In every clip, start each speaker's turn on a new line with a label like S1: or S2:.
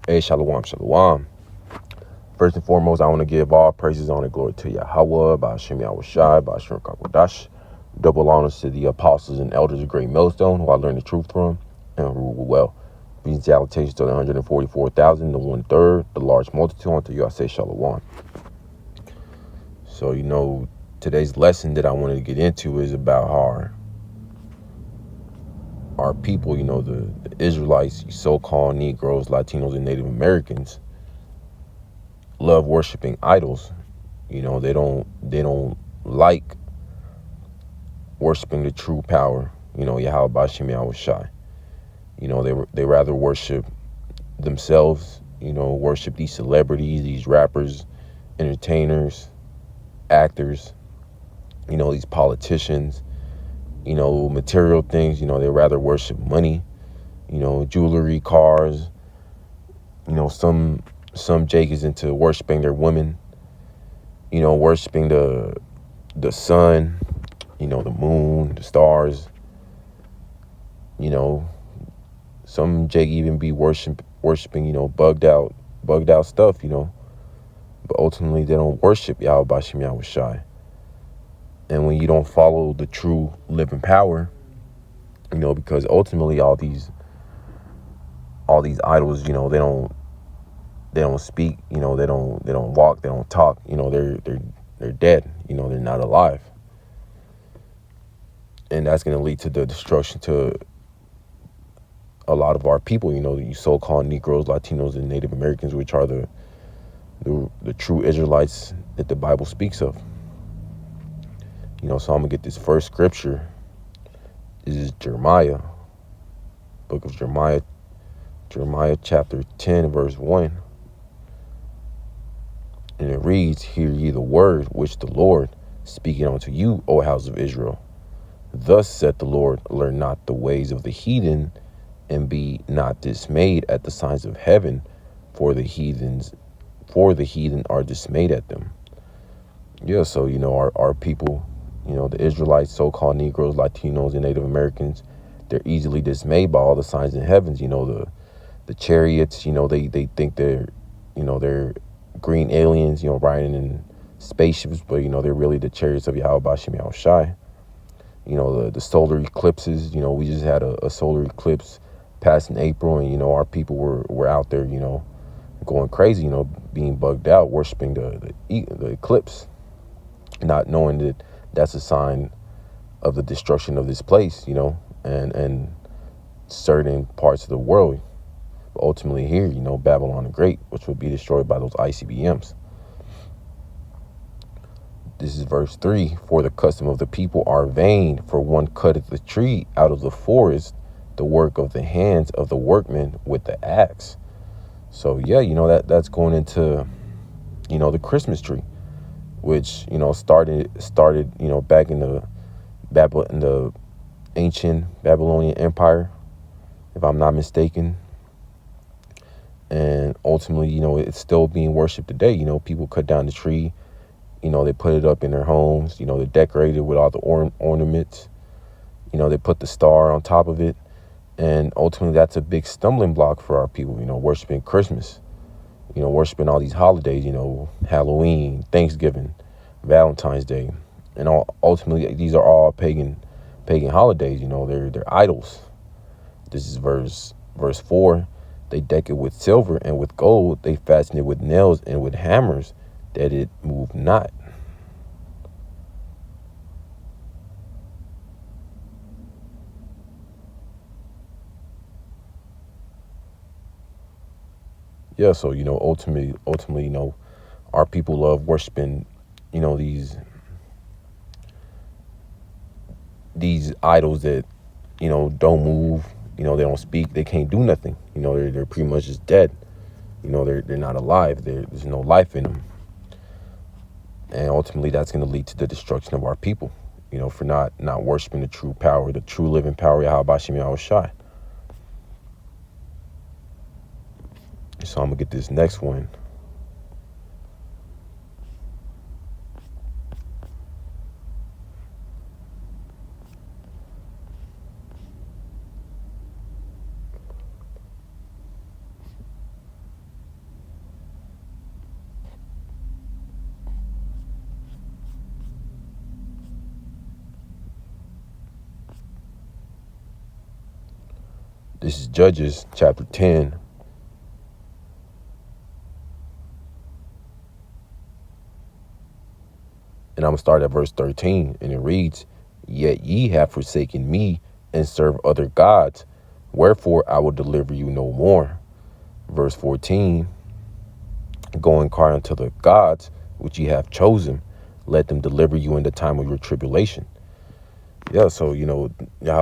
S1: Hey, shalom, shalom. First and foremost, I want to give all praises, honor, glory to Yahawah Bahasham Yahawashi, Bahasham Yahawashi. Double honors to the apostles and elders of Great Millstone, who I learned the truth from and rule well. These salutations to the 144,000, the 1/3, the large multitude. Unto you I say shalom. So, today's lesson that I wanted to get into is about how our people, the Israelites, so-called Negroes, Latinos, and Native Americans, love worshiping idols. They don't like worshiping the true power, Yahawah Bahasham Yahawashi. They rather worship themselves, worship these celebrities, these rappers, entertainers, actors, these politicians, material things. They rather worship money, jewelry, cars. Some Jake is into worshiping their women, worshiping the sun, the moon, the stars. Some Jake even be worshiping, bugged out stuff, but ultimately they don't worship Yahawah Bahasham Yahawashi. And when you don't follow the true living power, because ultimately all these idols, they don't speak, they don't walk, they don't talk, they're dead, they're not alive. And that's going to lead to the destruction to a lot of our people, you so-called Negroes, Latinos, and Native Americans, which are the true Israelites that the Bible speaks of. So I'm going to get this first scripture. This is Jeremiah, book of Jeremiah chapter 10, verse 1. And it reads, "Hear ye the word which the Lord speaking unto you, O house of Israel. Thus saith the Lord, learn not the ways of the heathen, and be not dismayed at the signs of heaven, for the heathen are dismayed at them." Yeah, so our people, the Israelites, so-called Negroes, Latinos, and Native Americans, they're easily dismayed by all the signs in heavens. The chariots, they think they're green aliens, riding in spaceships, but they're really the chariots of Yahawah Bahasham Yahawashi. The solar eclipses, we just had a solar eclipse past in April, and our people were out there, going crazy, being bugged out, worshiping the eclipse, not knowing that that's a sign of the destruction of this place, and certain parts of the world. But ultimately here, Babylon the Great, which would be destroyed by those ICBMs. This is verse 3. "For the custom of the people are vain, for one cutteth the tree out of the forest, the work of the hands of the workman with the axe." So yeah, that's going into, the Christmas tree, which, started, back in the ancient Babylonian Empire, if I'm not mistaken. And ultimately, it's still being worshipped today. People cut down the tree, they put it up in their homes, they decorate it with all the ornaments, they put the star on top of it. And ultimately, that's a big stumbling block for our people, worshiping Christmas, worshiping all these holidays, Halloween, Thanksgiving, Valentine's Day. And ultimately, these are all pagan holidays, they're idols. This is verse 4. "They deck it with silver and with gold. They fasten it with nails and with hammers, that it move not." Yeah, so ultimately, our people love worshiping, these idols that don't move, they don't speak, they can't do nothing. They're pretty much just dead. They're not alive. There's no life in them. And ultimately, that's going to lead to the destruction of our people, for not worshiping the true power, the true living power, Yahawah Bahasham Yahawashi. So I'm going to get this next one. This is Judges chapter 10. And I'm going to start at verse 13. And it reads, "Yet ye have forsaken me and serve other gods. Wherefore I will deliver you no more." Verse 14, "Go and cry unto the gods which ye have chosen. Let them deliver you in the time of your tribulation." Yeah, so, Yahawah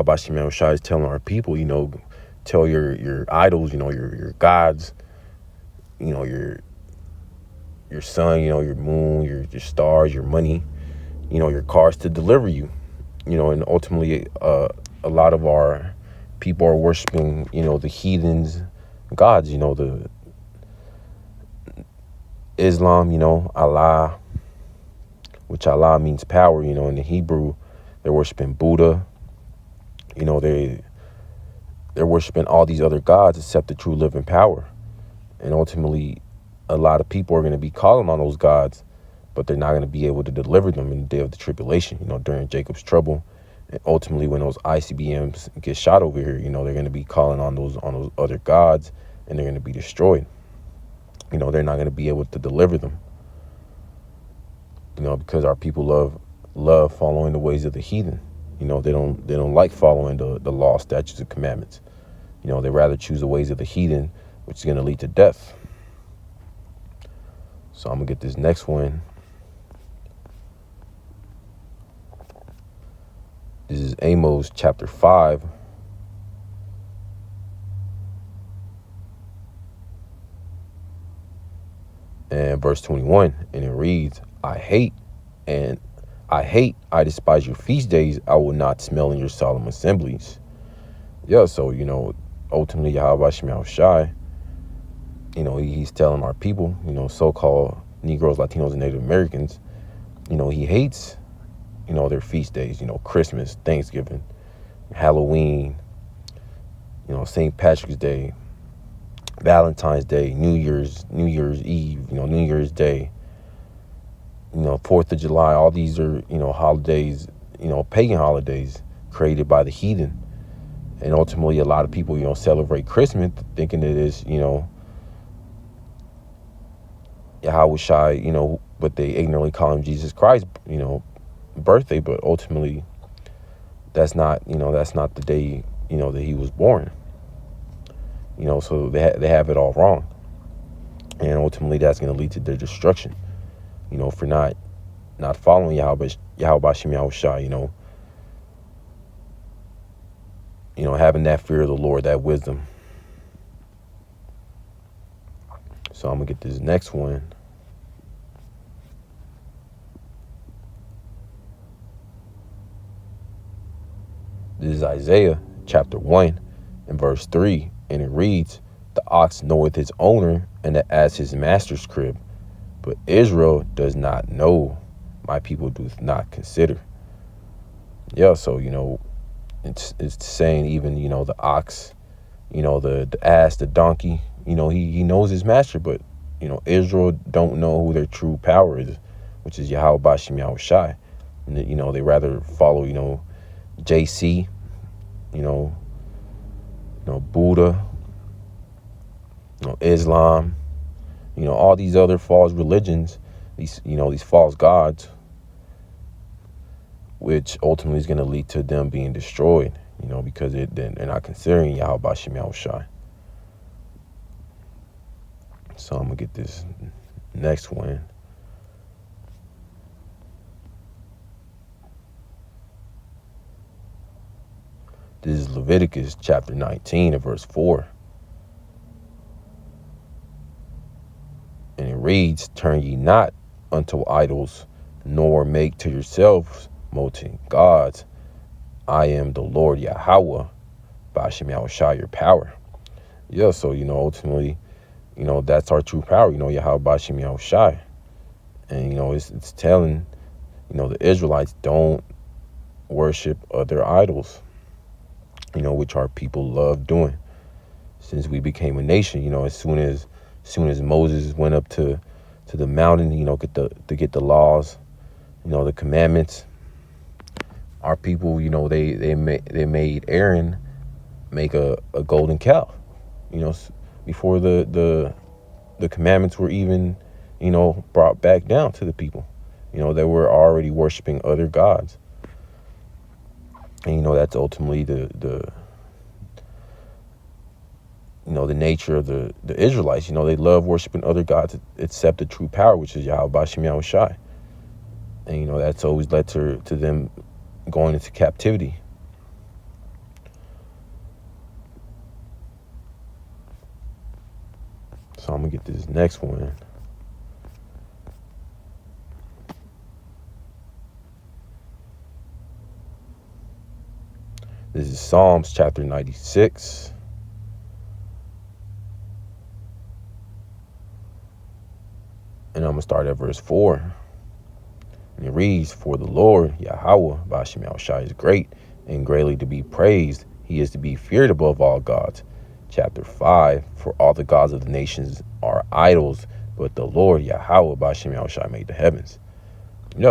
S1: Bahasham Yahawashi is telling our people, tell your idols, your gods, your sun, your moon, your stars, your money, your cars to deliver you. And ultimately, a lot of our people are worshiping, the heathens' gods, the Islam, Allah, which Allah means power, in the Hebrew, they're worshiping Buddha, they're worshiping all these other gods except the true living power. And ultimately, a lot of people are going to be calling on those gods, but they're not going to be able to deliver them in the day of the tribulation, during Jacob's trouble. And ultimately, when those ICBMs get shot over here, they're going to be calling on those other gods, and they're going to be destroyed. They're not going to be able to deliver them, because our people love following the ways of the heathen. They don't like following the law, statutes, and commandments. They rather choose the ways of the heathen, which is going to lead to death. So I'm going to get this next one. This is Amos chapter 5. And verse 21. And it reads, I despise your feast days. I will not smell in your solemn assemblies. Yeah, so, ultimately, Yahawah Bahasham Yahawashi, he's telling our people, so-called Negroes, Latinos, and Native Americans, he hates, their feast days, Christmas, Thanksgiving, Halloween, St. Patrick's Day, Valentine's Day, New Year's Eve, New Year's Day, 4th of July. All these are, holidays, pagan holidays created by the heathen. And ultimately, a lot of people, celebrate Christmas thinking it is, Yahawah, but they ignorantly call him Jesus Christ, birthday. But ultimately, that's not the day, that he was born. So they have it all wrong. And ultimately, that's going to lead to their destruction, for not following Yahawah Bahasham Yahawashi, having that fear of the Lord, that wisdom. So I'm going to get this next one. This is Isaiah chapter 1 and verse 3. And it reads, "The ox knoweth his owner, and the ass his master's crib. But Israel does not know. My people do not consider." Yeah, so, it's saying even, the ox, the ass, the donkey, he knows his master, but, Israel don't know who their true power is, which is Yahawah Bahasham Yahawashi. And, they rather follow, JC, Buddha, Islam, all these other false religions, these false gods, which ultimately is going to lead to them being destroyed, because they're not considering Yahawah Bahasham Yahawashi. So I'm going to get this next one. This is Leviticus chapter 19 and verse 4. And it reads, "Turn ye not unto idols, nor make to yourselves molten gods. I am the Lord Yahawah Bahasham Yahawashi, your power." Yeah, so, ultimately, that's our true power, Yahawah Bahasham Yahawashi. And, it's telling, the Israelites don't worship other idols, which our people love doing. Since we became a nation, as soon as Moses went up to the mountain, to get the laws, the commandments, our people, they made Aaron make a golden calf, before the commandments were even, brought back down to the people. They were already worshiping other gods. And, that's ultimately the nature of the Israelites. They love worshiping other gods except the true power, which is Yahawah Bahasham Yahawashi. And, that's always led to them going into captivity. So I'm going to get this next one. This is Psalms chapter 96. And I'm going to start at verse 4. And it reads, "For the Lord, Yahawah Bahasham Yahawashi, is great and greatly to be praised. He is to be feared above all gods." Chapter 5, "For all the gods of the nations are idols, but the Lord, Yahawah Bahasham Yahawashi, made the heavens."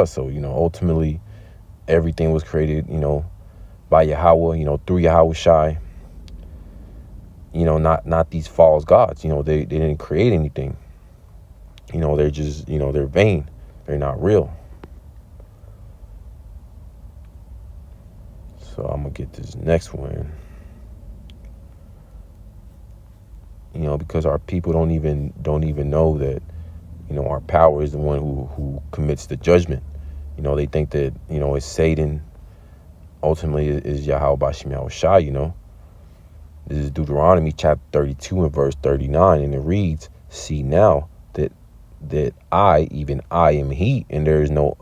S1: So, ultimately, everything was created, by Yahawah, through Yahawashi. Not these false gods. They didn't create anything. They're just, they're vain. They're not real. So I'm going to get this next one. Because our people don't even know that, our power is the one who commits the judgment. They think that, it's Satan. Ultimately is Yahawah Bahasham Yahawashi. This is Deuteronomy chapter 32 and verse 39. And it reads, "See now that I, even I, am he, and there is no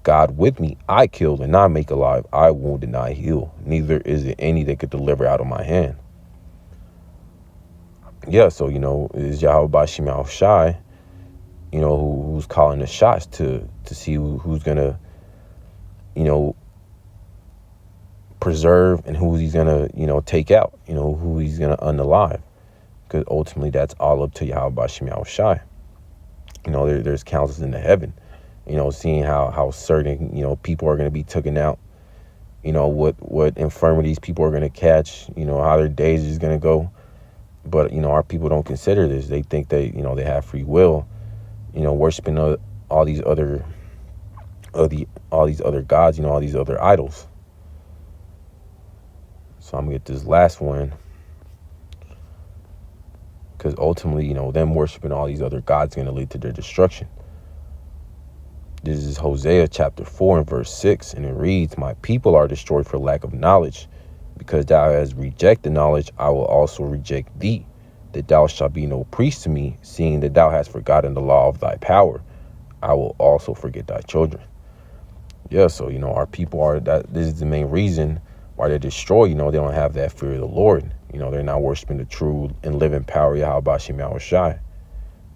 S1: God with me. I kill and I make alive. I wound and I heal. Neither is there any that could deliver out of my hand." So, it is Yahawah Bahasham Yahawashi, who's calling the shots to see who's going to, preserve and who he's going to, take out, who he's going to unalive. Because ultimately that's all up to Yahawah Bahasham Yahawashi. There's councils in the heaven, seeing how certain, people are going to be taken out, what infirmities people are going to catch, how their days is going to go. But, our people don't consider this. They think they have free will, worshiping all these other gods, all these other idols. So I'm going to get this last one. Because ultimately, them worshiping all these other gods is going to lead to their destruction. This is Hosea chapter 4 and verse 6. And it reads, "My people are destroyed for lack of knowledge. Because thou hast rejected knowledge, I will also reject thee. That thou shalt be no priest to me, seeing that thou hast forgotten the law of thy power. I will also forget thy children." So, our people this is the main reason why they're destroyed. They don't have that fear of the Lord. They're not worshiping the true and living power, Yahawah Bahasham Yahawashi.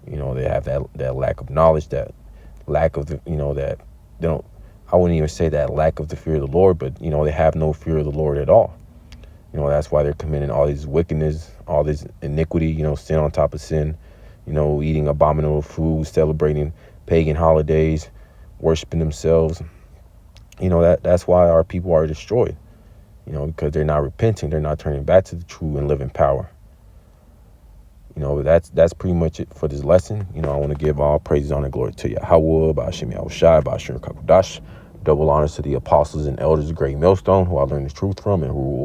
S1: They have that lack of knowledge, that lack of that they don't, I wouldn't even say that lack of the fear of the Lord, but, they have no fear of the Lord at all. That's why they're committing all these wickedness, all this iniquity, sin on top of sin, eating abominable food, celebrating pagan holidays, worshiping themselves. That's why our people are destroyed, because they're not repenting. They're not turning back to the true and living power. That's pretty much it for this lesson. I want to give all praises, honor, and glory to Yahawah Bahasham Yahawashi, Bashir Kakudash. Double honors to the apostles and elders of Great Millstone, who I learned the truth from and who